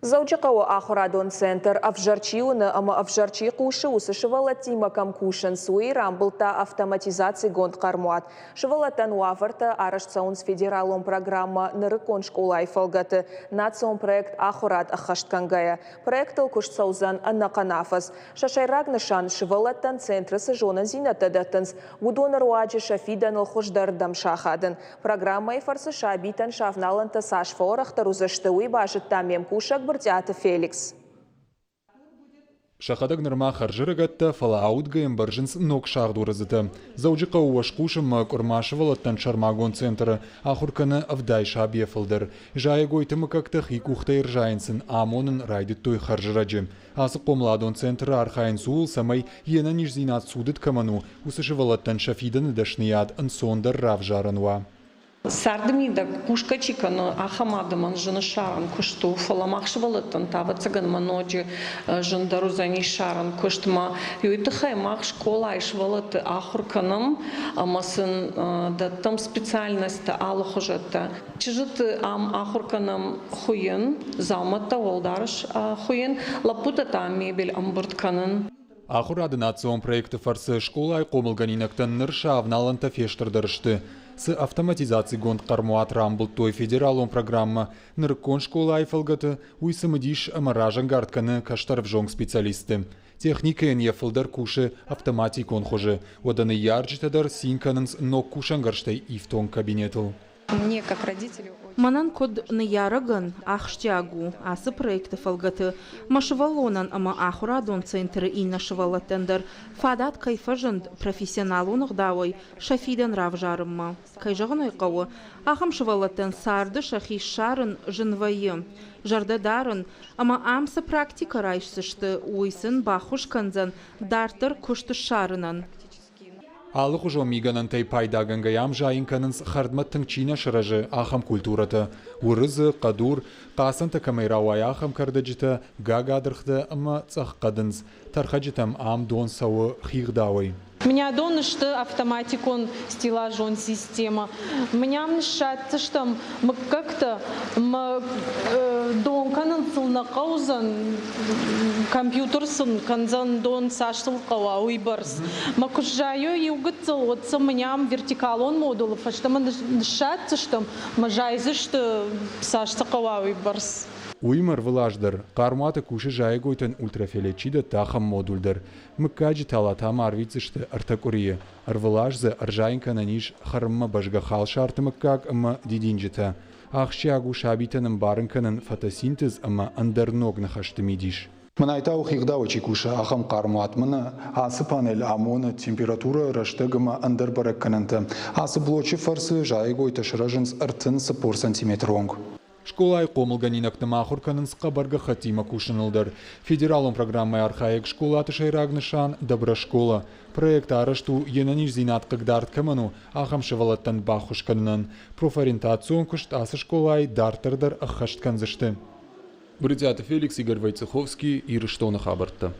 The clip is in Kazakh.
Заучикао Ахурадон центр авжарчиуны ама авжарчи куши усы шывалатима камкушен суи рамбылта автоматизации гонд кармуат. Шывалатан уафарта арашцаунс федералом программа нырыкон школай фалгаты национ проект Ахурад ахашткангая. Проектыл кушцаузан аннаканафас. Шашайраг нышан шывалатан центры сыжонан зинатадатынс. Гудонар уаджи шафидан алхождардам шахадын. Программа и фарсы шабитан шавналанта сашфорах тарузаштауи бажит тамем кушак Феликс. Шахадаг нырма харжырыгатта фалаудгаем баржинс нок шагдуразыты. Заучыка уашкушым курмашывалаттан шармагон центры ахурканы авдай шабьефылдыр. Жая гойтымы как-то хикухта иржайнсын амонын райды той харжыраджы. Асы комладон центры архайн суул самай ена нижзинат судыт каману усышывалаттан шафиданы дашнияд ансондар равжарануа. Сардмида кушка чикано ахамадаман жена шаран кушту фаламахшвалатан тава цаган маноджи жендару зани шаран куштма юитахай мах школа ишвалат ахурканам масын да там специальность алхожата чижит ам ахурканам хуен замата волдарш хуен лапута там мебель амбуртканан. Ахурады национ проекты фарсы школай комылганинактан ныршавналанта фештырдырышты. С автоматизацией гонд кармуат рамбл той федералом программа ныркон школа айфалгаты уйсамыдиш амаражан гартканы каштарвжонг специалисты. Техника ефалдар куши автоматикон хожи. Воданы ярджитадар синканынс нок кушангарштай ифтон кабинетл. Мне как родителю Манан код наяраган ахштягу асы проекты фалгаты машвалонан ама ахурадон центры и нашвалатендер фадат кайфажанд профессионалунах давой шафидан равжарымма кайжаган ойқауы ахам швалатен сарды шахи шарын жынвайы жардадарын ама амса практика райшсышты уйсын бахуш канзан дартыр кушты шарынан. Алық ұжо миганан тай пайдагангаям жайынканынс хардматтың чина шыражы ахам культураты. Урызы, қадур, қасынты камайрауай ахам кардыджыты гагадырхты ама цах қадынз. Тархаджытам ам дон сауы хигдауай. Меня донышты автоматикон стеллажон система. Меня мшатся, что мы как-то дон канцел на каузан компьютер сын канзан дон сашил кала уйбарс. Мы кушаю и угцел вот меня вертикалон модулов, что мы мшатся, что мы жайзы, что сашил кала уйбарс. Уймар вылаждар, карматы куши жайгойтен ультрафиолетчида тахам модульдар. Мыкаджи талатам арвицышты артакурие. Арвылажзы аржайнка на ниш хармма бажгахал шартымыккак ама дидинджита. Ахщагу шабитаным барынканын фотосинтез ама андерног нахаштымидиш. Манайтау хигдау чикуша ахам кармуат мына асы панель амона температура раштыгыма андербарак кананта. Асы блочи фарсы жайгойта шыражынс артын сапор сантиметр онг. Школай комылганинактым ахурканынсқа барга хатима кушынылдар. Федералом программай архаик школа атышайрагнышан добра школа. Проект арашту енаниш зинат кагдарт каману ахам шывалаттан бахушканынан. Профориентацион кушт асы школай дартардар ахаштканзышты. Бритята Феликс, Игорь Войцеховский, Ирыштона Хабарта.